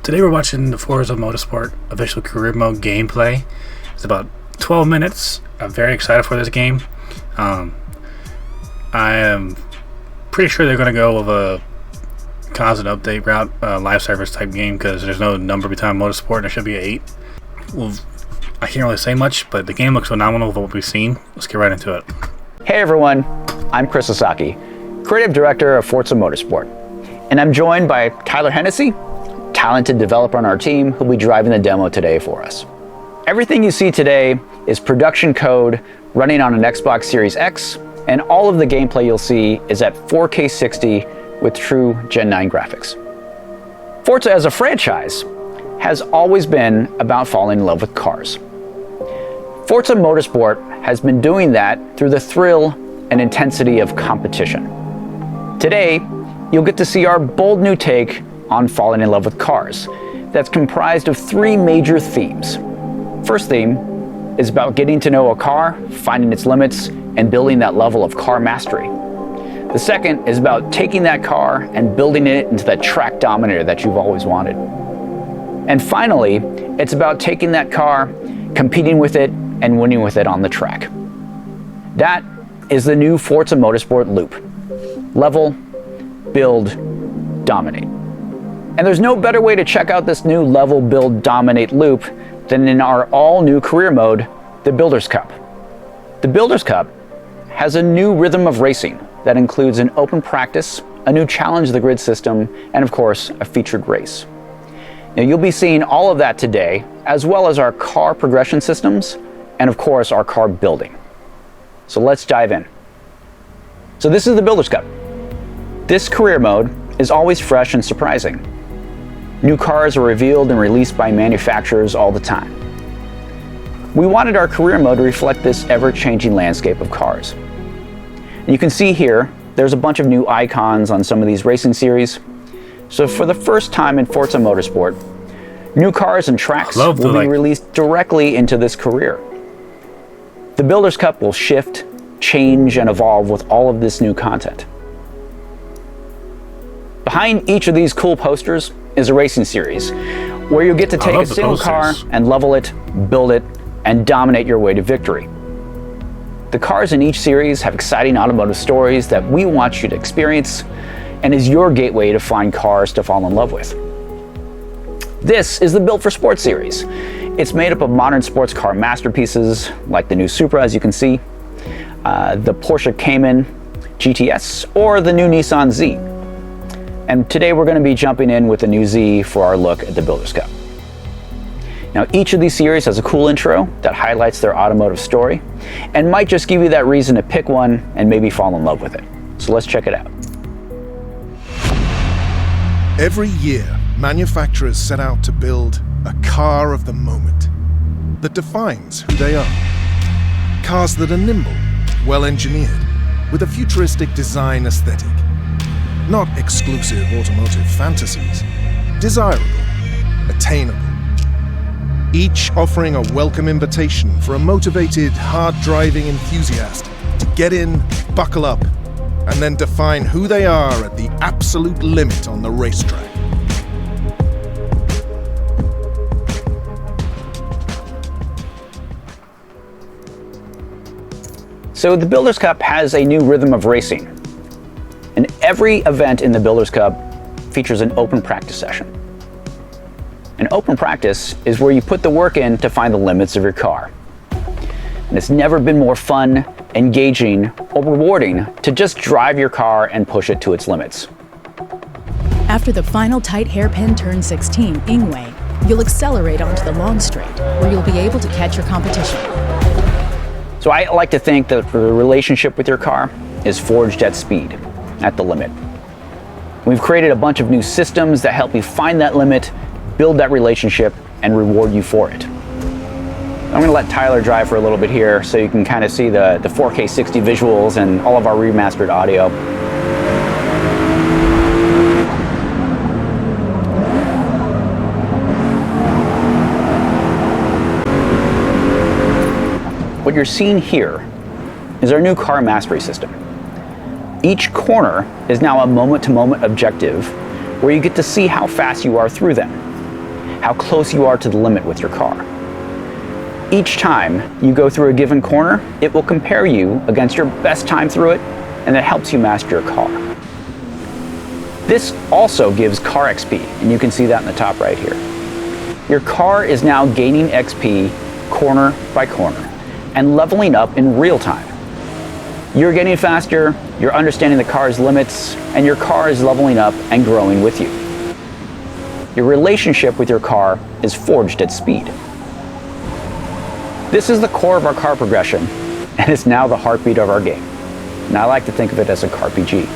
Today we're watching the Forza Motorsport official career mode gameplay. It's about 12 minutes. I'm very excited for this game. I am pretty sure they're going to go with a constant update route, live service type game, because there's no number between Motorsport and there should be an 8. Well, I can't really say much, but the game looks phenomenal with what we've seen. Let's get right into it. Hey everyone, I'm Chris Sasaki, Creative Director of Forza Motorsport, and I'm joined by Tyler Hennessy, talented developer on our team who'll be driving the demo today for us. Everything you see today is production code running on an Xbox Series X, and all of the gameplay you'll see is at 4K 60 with true Gen 9 graphics. Forza as a franchise has always been about falling in love with cars. Forza Motorsport has been doing that through the thrill and intensity of competition. Today, you'll get to see our bold new take on falling in love with cars that's comprised of 3 major themes. First theme is about getting to know a car, finding its limits, and building that level of car mastery. The second is about taking that car and building it into that track dominator that you've always wanted. And finally, it's about taking that car, competing with it, and winning with it on the track. That is the new Forza Motorsport loop. Level, build, dominate. And there's no better way to check out this new level, build, dominate loop than in our all-new career mode, the Builders Cup. The Builders Cup has a new rhythm of racing that includes an open practice, a new challenge of the grid system, and of course, a featured race. Now you'll be seeing all of that today, as well as our car progression systems, and of course, our car building. So let's dive in. So this is the Builders Cup. This career mode is always fresh and surprising. New cars are revealed and released by manufacturers all the time. We wanted our career mode to reflect this ever-changing landscape of cars. And you can see here, there's a bunch of new icons on some of these racing series. So for the first time in Forza Motorsport, new cars and tracks will be released directly into this career. The Builders Cup will shift, change, and evolve with all of this new content. Behind each of these cool posters is a racing series where you'll get to take a single car and level it, build it, and dominate your way to victory. The cars in each series have exciting automotive stories that we want you to experience and is your gateway to find cars to fall in love with. This is the Built for Sport series. It's made up of modern sports car masterpieces like the new Supra, as you can see, the Porsche Cayman GTS, or the new Nissan Z. And today we're going to be jumping in with the new Z for our look at the Builders Cup. Now each of these series has a cool intro that highlights their automotive story and might just give you that reason to pick one and maybe fall in love with it. So let's check it out. Every year, manufacturers set out to build a car of the moment that defines who they are. Cars that are nimble, well-engineered, with a futuristic design aesthetic. Not exclusive automotive fantasies, desirable, attainable. Each offering a welcome invitation for a motivated, hard-driving enthusiast to get in, buckle up, and then define who they are at the absolute limit on the racetrack. So the Builders Cup has a new rhythm of racing. And every event in the Builders Cup features an open practice session. An open practice is where you put the work in to find the limits of your car. And it's never been more fun, engaging, or rewarding to just drive your car and push it to its limits. After the final tight hairpin turn 16 Ingway, you'll accelerate onto the long straight, where you'll be able to catch your competition. So I like to think that the relationship with your car is forged at speed, at the limit. We've created a bunch of new systems that help you find that limit, build that relationship, and reward you for it. I'm going to let Tyler drive for a little bit here so you can kind of see the 4K 60 visuals and all of our remastered audio. What you're seeing here is our new car mastery system. Each corner is now a moment-to-moment objective where you get to see how fast you are through them. how close you are to the limit with your car. Each time you go through a given corner, it will compare you against your best time through it, and it helps you master your car. This also gives car XP, and you can see that in the top right here. Your car is now gaining XP corner by corner and leveling up in real time. You're getting faster, you're understanding the car's limits, and your car is leveling up and growing with you. Your relationship with your car is forged at speed. This is the core of our car progression, and it's now the heartbeat of our game. And I like to think of it as a CarPG.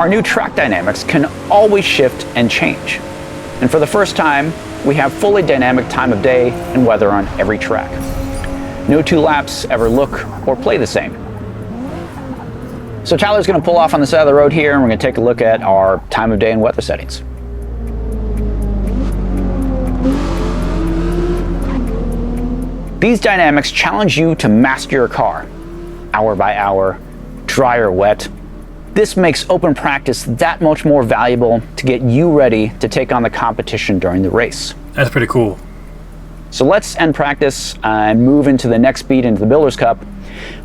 Our new track dynamics can always shift and change. And for the first time, we have fully dynamic time of day and weather on every track. No two laps ever look or play the same. So Tyler's going to pull off on the side of the road here, and we're going to take a look at our time of day and weather settings. These dynamics challenge you to master your car, hour by hour, dry or wet. This makes open practice that much more valuable to get you ready to take on the competition during the race. That's pretty cool. So let's end practice and move into the next speed into the Builders Cup,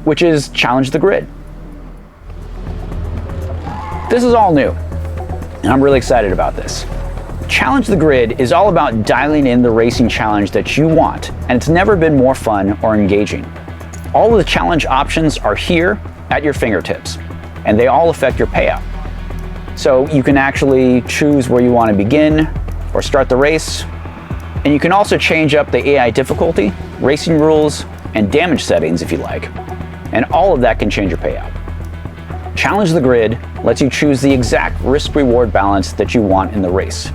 which is Challenge the Grid. This is all new, and I'm really excited about this. Challenge the Grid is all about dialing in the racing challenge that you want, and it's never been more fun or engaging. All of the challenge options are here at your fingertips, and they all affect your payout. So you can actually choose where you want to begin or start the race, and you can also change up the AI difficulty, racing rules, and damage settings if you like, and all of that can change your payout. Challenge the Grid lets you choose the exact risk-reward balance that you want in the race.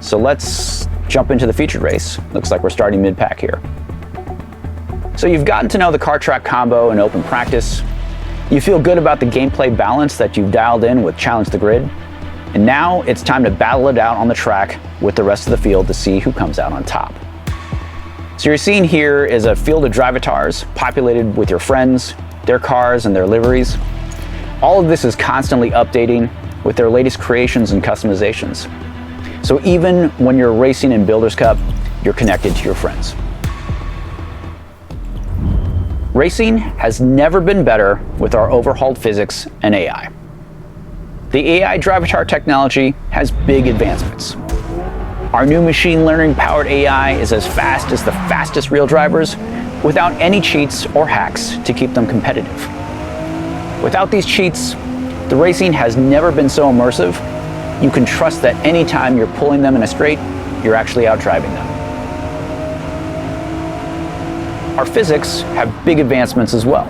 So let's jump into the featured race. Looks like we're starting mid-pack here. So you've gotten to know the car track combo in open practice. You feel good about the gameplay balance that you've dialed in with Challenge the Grid. And now it's time to battle it out on the track with the rest of the field to see who comes out on top. So you're seeing here is a field of drivatars populated with your friends, their cars, and their liveries. All of this is constantly updating with their latest creations and customizations. So even when you're racing in Builders Cup, you're connected to your friends. Racing has never been better with our overhauled physics and AI. The AI Drivatar technology has big advancements. Our new machine learning powered AI is as fast as the fastest real drivers without any cheats or hacks to keep them competitive. Without these cheats, the racing has never been so immersive. You can trust that anytime you're pulling them in a straight, you're actually out driving them. Our physics have big advancements as well.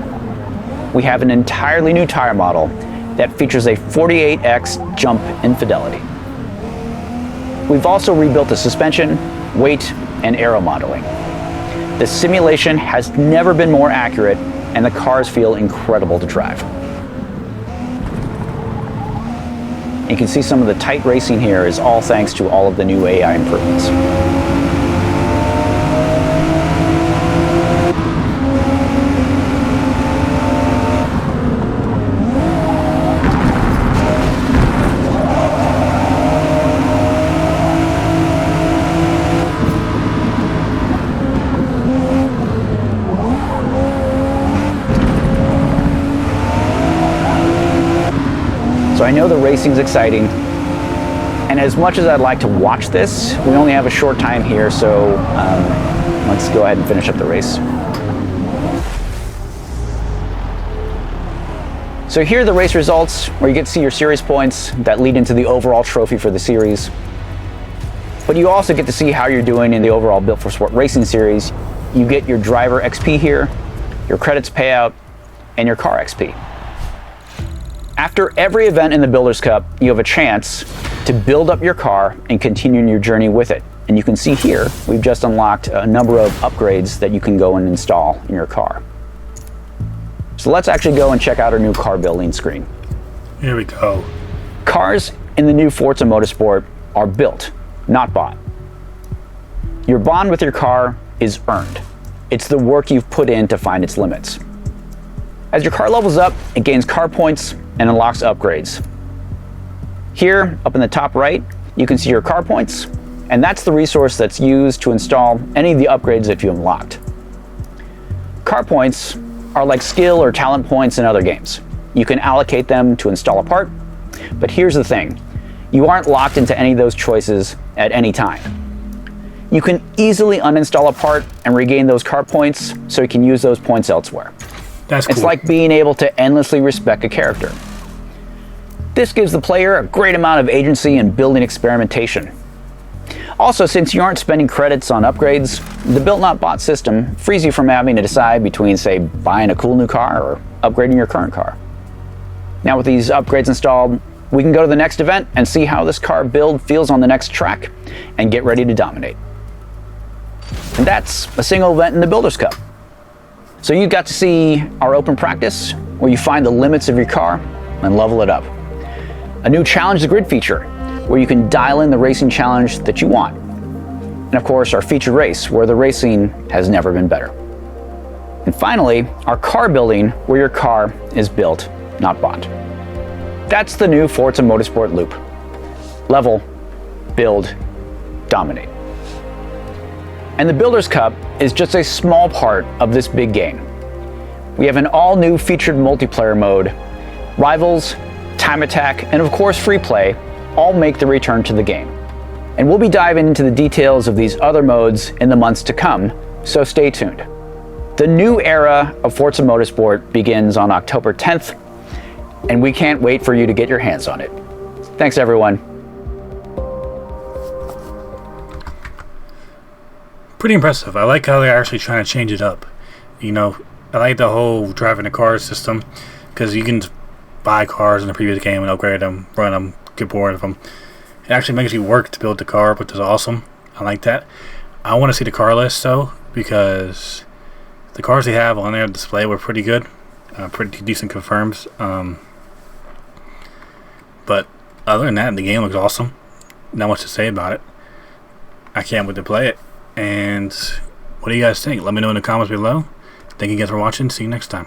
We have an entirely new tire model that features a 48x jump in fidelity. We've also rebuilt the suspension, weight, and aero modeling. The simulation has never been more accurate, and the cars feel incredible to drive. You can see some of the tight racing here is all thanks to all of the new AI improvements. So I know the racing's exciting, and as much as I'd like to watch this, we only have a short time here, so let's go ahead and finish up the race. So here are the race results, where you get to see your series points that lead into the overall trophy for the series. But you also get to see how you're doing in the overall Built for Sport Racing series. You get your driver XP here, your credits payout, and your car XP. After every event in the Builders Cup, you have a chance to build up your car and continue your journey with it. And you can see here, we've just unlocked a number of upgrades that you can go and install in your car. So let's actually go and check out our new car building screen. Here we go. Cars in the new Forza Motorsport are built, not bought. Your bond with your car is earned. It's the work you've put in to find its limits. As your car levels up, it gains car points and unlocks upgrades. Here, up in the top right, you can see your car points, and that's the resource that's used to install any of the upgrades that you unlocked. Car points are like skill or talent points in other games. You can allocate them to install a part, but here's the thing. You aren't locked into any of those choices at any time. You can easily uninstall a part and regain those car points so you can use those points elsewhere. That's cool. It's like being able to endlessly respec a character. This gives the player a great amount of agency in building experimentation. Also, since you aren't spending credits on upgrades, the Built Not Bought system frees you from having to decide between, say, buying a cool new car or upgrading your current car. Now with these upgrades installed, we can go to the next event and see how this car build feels on the next track and get ready to dominate. And that's a single event in the Builders Cup. So you got to see our open practice where you find the limits of your car and level it up. A new Challenge the Grid feature where you can dial in the racing challenge that you want. And of course, our featured race where the racing has never been better. And finally, our car building where your car is built, not bought. That's the new Forza Motorsport loop. Level, build, dominate. And the Builders Cup is just a small part of this big game. We have an all-new featured multiplayer mode, Rivals, Time Attack, and of course Free Play, all make the return to the game. And we'll be diving into the details of these other modes in the months to come, so stay tuned. The new era of Forza Motorsport begins on October 10th, and we can't wait for you to get your hands on it. Thanks, everyone. Pretty impressive. I like how they're actually trying to change it up. You know, I like the whole driving the cars system, because you can buy cars in the previous game and upgrade them, run them, get bored of them. It actually makes you work to build the car, which is awesome. I like that. I want to see the car list though, because the cars they have on their display were pretty good, pretty decent confirms. But other than that, the game looks awesome. Not much to say about it. I can't wait to play it. And what do you guys think? Let me know in the comments below. Thank you guys for watching. See you next time.